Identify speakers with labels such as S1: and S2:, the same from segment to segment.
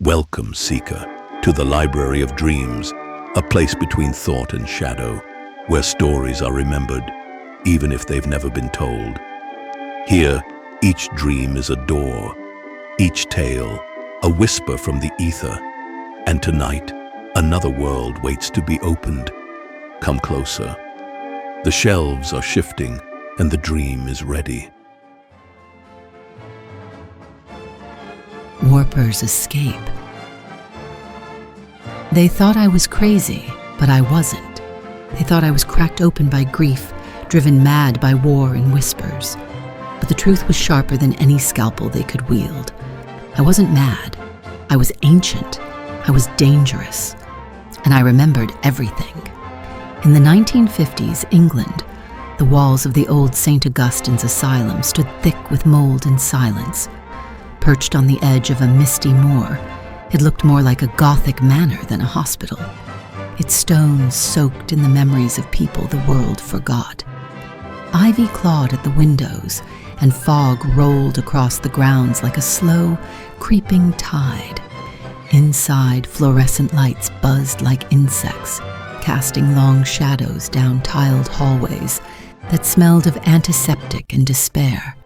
S1: Welcome, Seeker, to the Library of Dreams, a place between thought and shadow, where stories are remembered, even if they've never been told. Here, each dream is a door, each tale a whisper from the ether, and tonight, another world waits to be opened. Come closer. The shelves are shifting, and the dream is ready.
S2: Warper's escape. They thought I was crazy, but I wasn't. They thought I was cracked open by grief, driven mad by war and whispers. But the truth was sharper than any scalpel they could wield. I wasn't mad. I was ancient. I was dangerous. And I remembered everything. In the 1950s, England, the walls of the old St. Augustine's Asylum stood thick with mold and silence. Perched on the edge of a misty moor, it looked more like a Gothic manor than a hospital. Its stones soaked in the memories of people the world forgot. Ivy clawed at the windows, and fog rolled across the grounds like a slow, creeping tide. Inside, fluorescent lights buzzed like insects, casting long shadows down tiled hallways that smelled of antiseptic and despair.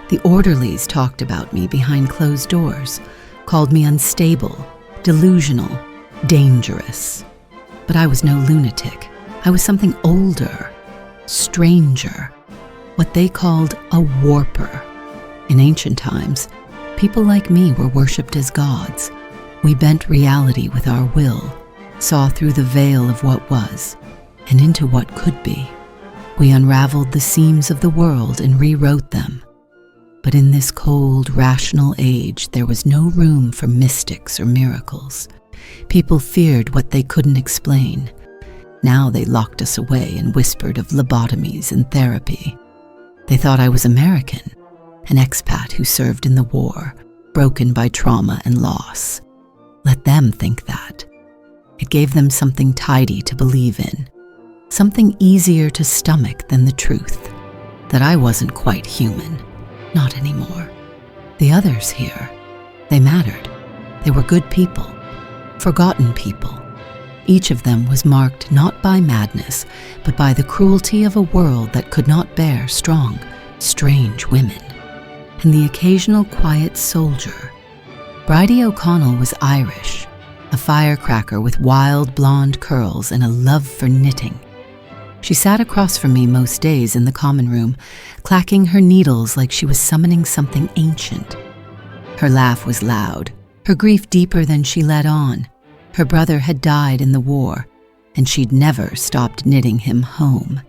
S2: The orderlies talked about me behind closed doors, called me unstable, delusional, dangerous. But I was no lunatic. I was something older, stranger, what they called a warper. In ancient times, people like me were worshipped as gods. We bent reality with our will, saw through the veil of what was, and into what could be. We unraveled the seams of the world and rewrote them. But in this cold, rational age, there was no room for mystics or miracles. People feared what they couldn't explain. Now they locked us away and whispered of lobotomies and therapy. They thought I was American, an expat who served in the war, broken by trauma and loss. Let them think that. It gave them something tidy to believe in, something easier to stomach than the truth, that I wasn't quite human. Not anymore. The others here, they mattered. They were good people, forgotten people. Each of them was marked not by madness, but by the cruelty of a world that could not bear strong, strange women. And the occasional quiet soldier. Bridie O'Connell was Irish, a firecracker with wild blonde curls and a love for knitting. She sat across from me most days in the common room, clacking her needles like she was summoning something ancient. Her laugh was loud, her grief deeper than she let on. Her brother had died in the war, and she'd never stopped knitting him home.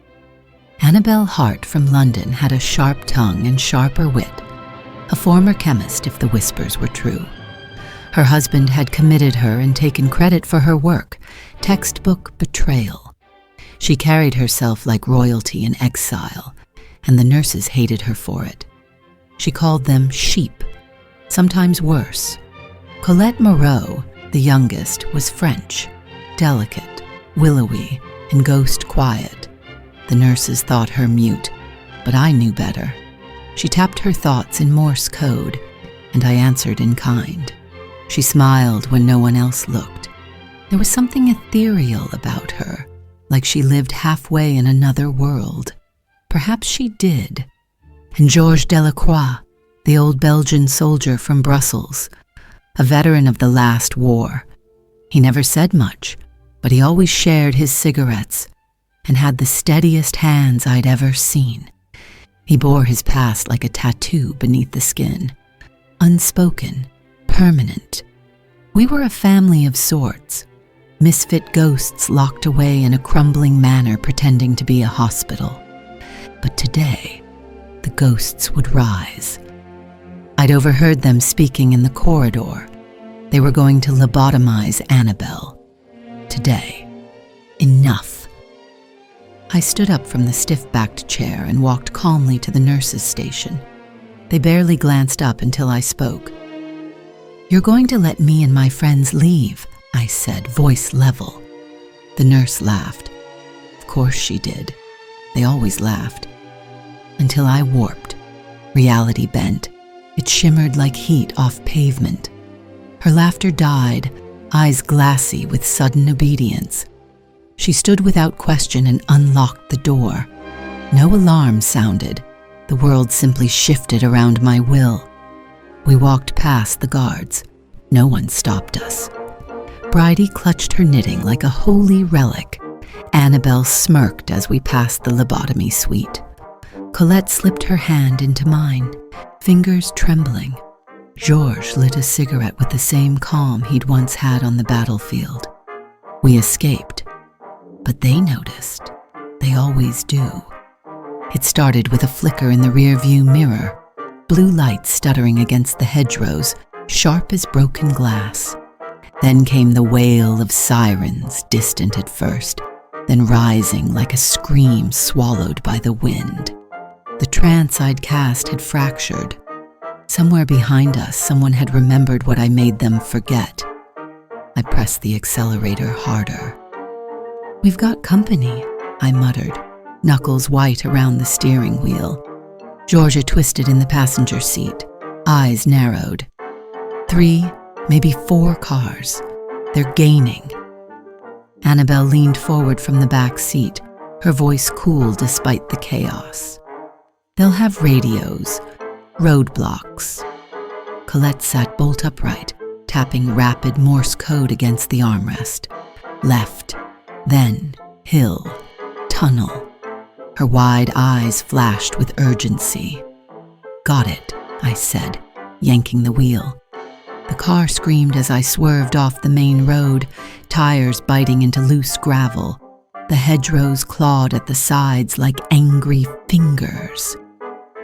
S2: Annabel Hart from London had a sharp tongue and sharper wit, a former chemist if the whispers were true. Her husband had committed her and taken credit for her work, textbook betrayal. She carried herself like royalty in exile, and the nurses hated her for it. She called them sheep, sometimes worse. Colette Moreau, the youngest, was French, delicate, willowy, and ghost quiet. The nurses thought her mute, but I knew better. She tapped her thoughts in Morse code, and I answered in kind. She smiled when no one else looked. There was something ethereal about her, like she lived halfway in another world. Perhaps she did. And Georges Delacroix, the old Belgian soldier from Brussels, a veteran of the last war. He never said much, but he always shared his cigarettes and had the steadiest hands I'd ever seen. He bore his past like a tattoo beneath the skin, unspoken, permanent. We were a family of sorts. Misfit ghosts locked away in a crumbling manor pretending to be a hospital. But today, the ghosts would rise. I'd overheard them speaking in the corridor. They were going to lobotomize Annabelle. Today. Enough. I stood up from the stiff-backed chair and walked calmly to the nurses' station. They barely glanced up until I spoke. "You're going to let me and my friends leave," I said, voice level. The nurse laughed. Of course she did. They always laughed. Until I warped. Reality bent. It shimmered like heat off pavement. Her laughter died, eyes glassy with sudden obedience. She stood without question and unlocked the door. No alarm sounded. The world simply shifted around my will. We walked past the guards. No one stopped us. Bridie clutched her knitting like a holy relic. Annabelle smirked as we passed the lobotomy suite. Colette slipped her hand into mine, fingers trembling. Georges lit a cigarette with the same calm he'd once had on the battlefield. We escaped, but they noticed. They always do. It started with a flicker in the rearview mirror, blue light stuttering against the hedgerows, sharp as broken glass. Then came the wail of sirens, distant at first, then rising like a scream swallowed by the wind. The trance I'd cast had fractured. Somewhere behind us, someone had remembered what I made them forget. I pressed the accelerator harder. "We've got company," I muttered, knuckles white around the steering wheel. Georgia twisted in the passenger seat, eyes narrowed. 3, maybe 4 cars. They're gaining. Annabelle leaned forward from the back seat, her voice cool despite the chaos. "They'll have radios, roadblocks." Colette sat bolt upright, tapping rapid Morse code against the armrest. Left, then hill, tunnel. Her wide eyes flashed with urgency. "Got it," I said, yanking the wheel. The car screamed as I swerved off the main road, tires biting into loose gravel. The hedgerows clawed at the sides like angry fingers.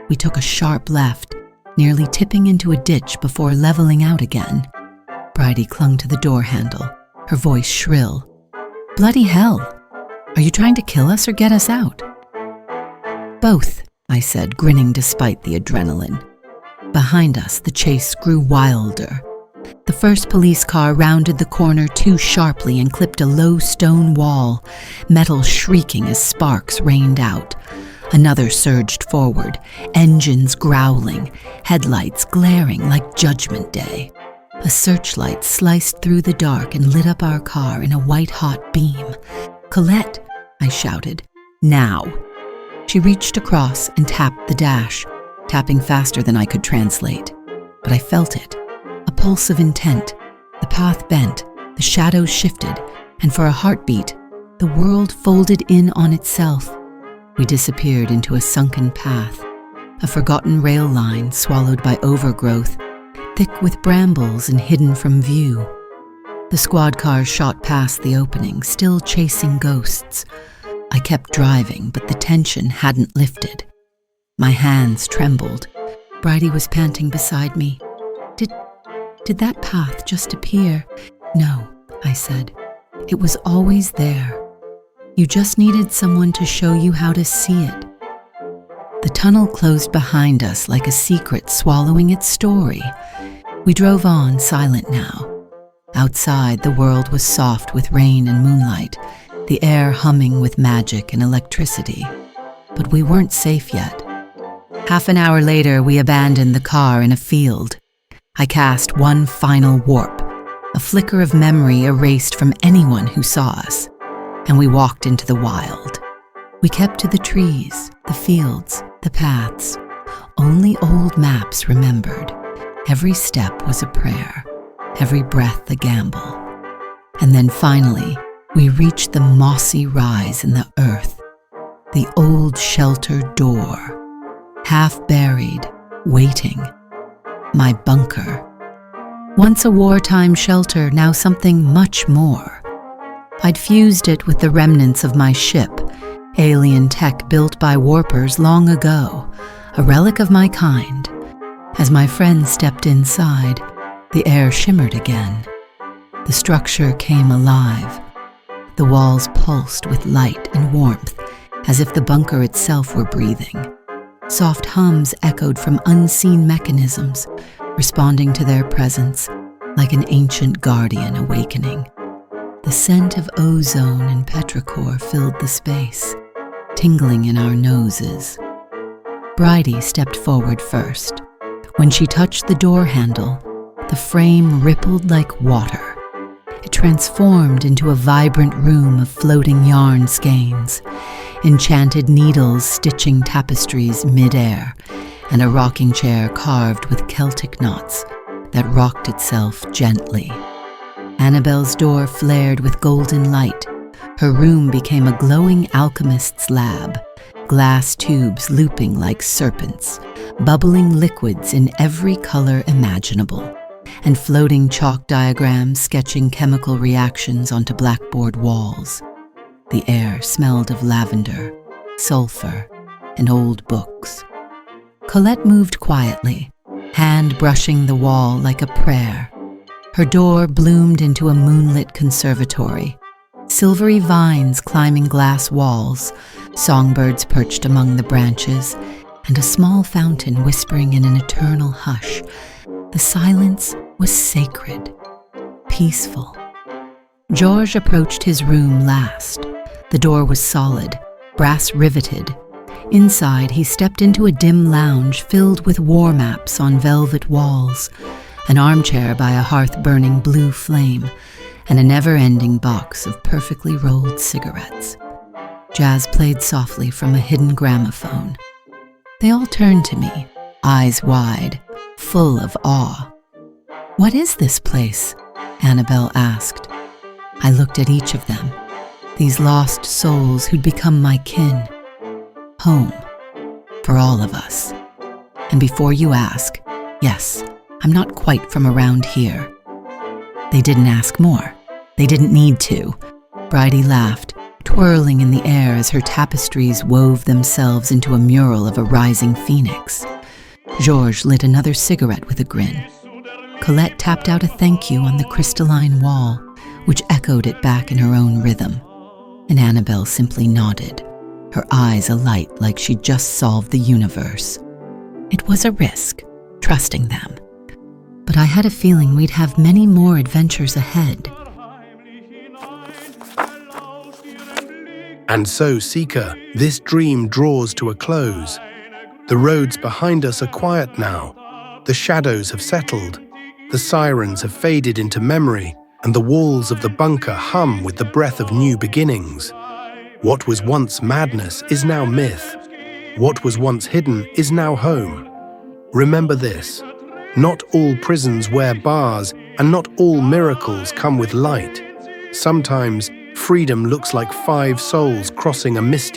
S2: We took a sharp left, nearly tipping into a ditch before leveling out again. Bridie clung to the door handle, her voice shrill. "Bloody hell! Are you trying to kill us or get us out?" "Both," I said, grinning despite the adrenaline. Behind us, the chase grew wilder. The first police car rounded the corner too sharply and clipped a low stone wall, metal shrieking as sparks rained out. Another surged forward, engines growling, headlights glaring like Judgment Day. A searchlight sliced through the dark and lit up our car in a white-hot beam. "Colette!" I shouted. "Now!" She reached across and tapped the dash, tapping faster than I could translate. But I felt it. A pulse of intent. The path bent, the shadows shifted, and for a heartbeat, the world folded in on itself. We disappeared into a sunken path, a forgotten rail line swallowed by overgrowth, thick with brambles and hidden from view. The squad cars shot past the opening, still chasing ghosts. I kept driving, but the tension hadn't lifted. My hands trembled. Bridie was panting beside me. Did that path just appear?" "No," I said. "It was always there. You just needed someone to show you how to see it." The tunnel closed behind us like a secret swallowing its story. We drove on, silent now. Outside, the world was soft with rain and moonlight, the air humming with magic and electricity. But we weren't safe yet. Half an hour later, we abandoned the car in a field. I cast one final warp, a flicker of memory erased from anyone who saw us, and we walked into the wild. We kept to the trees, the fields, the paths. Only old maps remembered. Every step was a prayer, every breath a gamble. And then finally, we reached the mossy rise in the earth, the old shelter door, half buried, waiting. My bunker. Once a wartime shelter, now something much more. I'd fused it with the remnants of my ship, alien tech built by warpers long ago, a relic of my kind. As my friend stepped inside, the air shimmered again. The structure came alive. The walls pulsed with light and warmth, as if the bunker itself were breathing. Soft hums echoed from unseen mechanisms, responding to their presence like an ancient guardian awakening. The scent of ozone and petrichor filled the space, tingling in our noses. Bridie stepped forward first. When she touched the door handle, the frame rippled like water. It transformed into a vibrant room of floating yarn skeins, enchanted needles stitching tapestries mid-air, and a rocking chair carved with Celtic knots that rocked itself gently. Annabelle's door flared with golden light. Her room became a glowing alchemist's lab, glass tubes looping like serpents, bubbling liquids in every color imaginable, and floating chalk diagrams sketching chemical reactions onto blackboard walls. The air smelled of lavender, sulfur, and old books. Colette moved quietly, hand brushing the wall like a prayer. Her door bloomed into a moonlit conservatory, silvery vines climbing glass walls, songbirds perched among the branches, and a small fountain whispering in an eternal hush. The silence was sacred, peaceful. Georges approached his room last. The door was solid, brass riveted. Inside, he stepped into a dim lounge filled with war maps on velvet walls, an armchair by a hearth-burning blue flame, and a never-ending box of perfectly rolled cigarettes. Jazz played softly from a hidden gramophone. They all turned to me, eyes wide, full of awe. "What is this place?" Annabelle asked. I looked at each of them, these lost souls who'd become my kin. Home, for all of us. And before you ask, yes, I'm not quite from around here. They didn't ask more. They didn't need to. Bridie laughed, twirling in the air as her tapestries wove themselves into a mural of a rising phoenix. Georges lit another cigarette with a grin. Colette tapped out a thank you on the crystalline wall, which echoed it back in her own rhythm. And Annabelle simply nodded, her eyes alight like she'd just solved the universe. It was a risk, trusting them. But I had a feeling we'd have many more adventures ahead.
S3: And so, Seeker, this dream draws to a close. The roads behind us are quiet now. The shadows have settled. The sirens have faded into memory, and the walls of the bunker hum with the breath of new beginnings. What was once madness is now myth. What was once hidden is now home. Remember this: not all prisons wear bars, and not all miracles come with light. Sometimes freedom looks like 5 souls crossing a misty